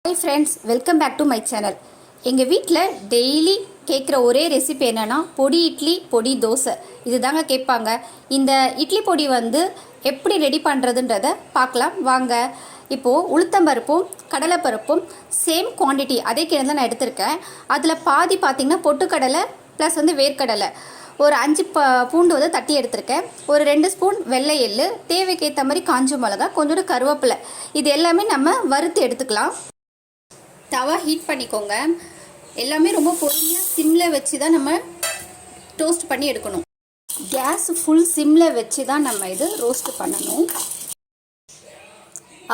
Hi friends, welcome back to my channel. எங்கள் வீட்டில் daily கேட்குற ஒரே ரெசிபி என்னென்னா பொடி இட்லி, பொடி தோசை. இது தாங்க கேட்பாங்க. இந்த இட்லி பொடி எப்படி ரெடி பண்ணுறதுன்றதை பார்க்கலாம் வாங்க. இப்போது உளுத்தம்பருப்பும் கடலைப்பருப்பும் சேம் குவான்டிட்டி அதே கிழங்கு நான் எடுத்திருக்கேன். அதில் பாதி பார்த்திங்கன்னா பொட்டுக்கடலை ப்ளஸ் வேர்க்கடலை ஒரு 5 பூண்டு தட்டி எடுத்திருக்கேன். ஒரு 2 ஸ்பூன் வெள்ளை எள்ளு, தேவைக்கு ஏற்ற மாதிரி காஞ்ச மிளகா, கொஞ்சோண்டு கருவேப்பிலை. இது எல்லாமே நம்ம வறுத்து எடுத்துக்கலாம். தவா ஹீட் பண்ணிக்கோங்க. எல்லாமே ரொம்ப பொறுமையாக சிம்மில் வச்சு தான் நம்ம டோஸ்ட் பண்ணி எடுக்கணும். கேஸ் ஃபுல் சிம்மில் வச்சு தான் நம்ம இது ரோஸ்ட் பண்ணணும்.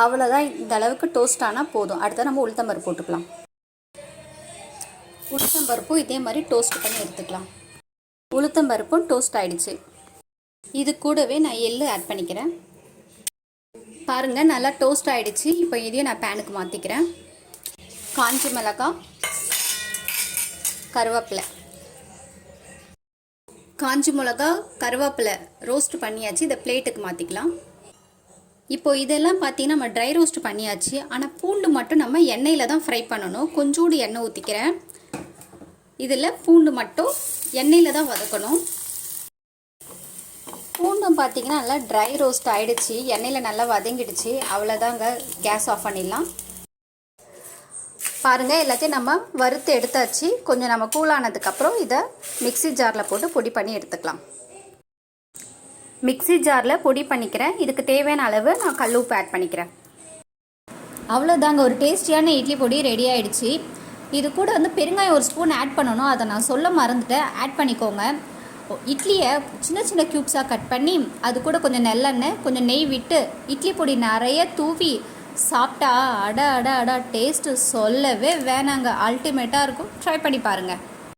அவ்வளோதான், இந்த அளவுக்கு டோஸ்ட் ஆனால் போதும். அடுத்த நம்ம உளுத்தம்பருப்பு போட்டுக்கலாம். உளுத்தம்பருப்பும் இதே மாதிரி டோஸ்ட் பண்ணி எடுத்துக்கலாம். உளுத்தம்பருப்பும் டோஸ்ட் ஆகிடுச்சு. இது கூடவே நான் எள்ளு ஆட் பண்ணிக்கிறேன். பாருங்கள், நல்லா டோஸ்ட் ஆகிடுச்சு. இப்போ இதையும் நான் பேனுக்கு மாற்றிக்கிறேன். காஞ்ச மிளகாய், கருவேப்பிலை, காஞ்சி மிளகா கருவேப்பிலை ரோஸ்ட் பண்ணியாச்சு. இதை பிளேட்டுக்கு மாற்றிக்கலாம். இப்போது இதெல்லாம் பார்த்தீங்கன்னா நம்ம ட்ரை ரோஸ்ட் பண்ணியாச்சு. ஆனால் பூண்டு மட்டும் நம்ம எண்ணெயில் தான் ஃப்ரை பண்ணணும். கொஞ்சோண்டு எண்ணெய் ஊற்றிக்கிறேன். இதில் பூண்டு மட்டும் எண்ணெயில் தான் வதக்கணும். பூண்டும் பார்த்தீங்கன்னா நல்லா ட்ரை ரோஸ்ட் ஆகிடுச்சு. எண்ணெயில் நல்லா வதங்கிடுச்சு. அவ்வளோதாங்க, கேஸ் ஆஃப் பண்ணிடலாம். பாருங்கள், எல்லாத்தையும் நம்ம வறுத்து எடுத்தாச்சு. கொஞ்சம் நம்ம கூலானதுக்கப்புறம் இதை மிக்ஸி ஜாரில் போட்டு பொடி பண்ணி எடுத்துக்கலாம். மிக்ஸி ஜாரில் பொடி பண்ணிக்கிறேன். இதுக்கு தேவையான அளவு நான் கல் உப்பு ஆட் பண்ணிக்கிறேன். அவ்வளோதாங்க, ஒரு டேஸ்டியான இட்லி பொடி ரெடி ஆகிடுச்சு. இது கூட பெருங்காயம் ஒரு ஸ்பூன் ஆட் பண்ணணும். அதை நான் சொல்ல மறந்துட்டேன், ஆட் பண்ணிக்கோங்க. இட்லியை சின்ன சின்ன க்யூப்ஸாக கட் பண்ணி அது கூட கொஞ்சம் நல்லெண்ணெய், கொஞ்சம் நெய் விட்டு இட்லி பொடி நிறைய தூவி சாப்பிட்டா அட அட அட டேஸ்ட்டு சொல்லவே வேணாங்க. அல்டிமேட்டாக இருக்கும். ட்ரை பண்ணி பாருங்கள்.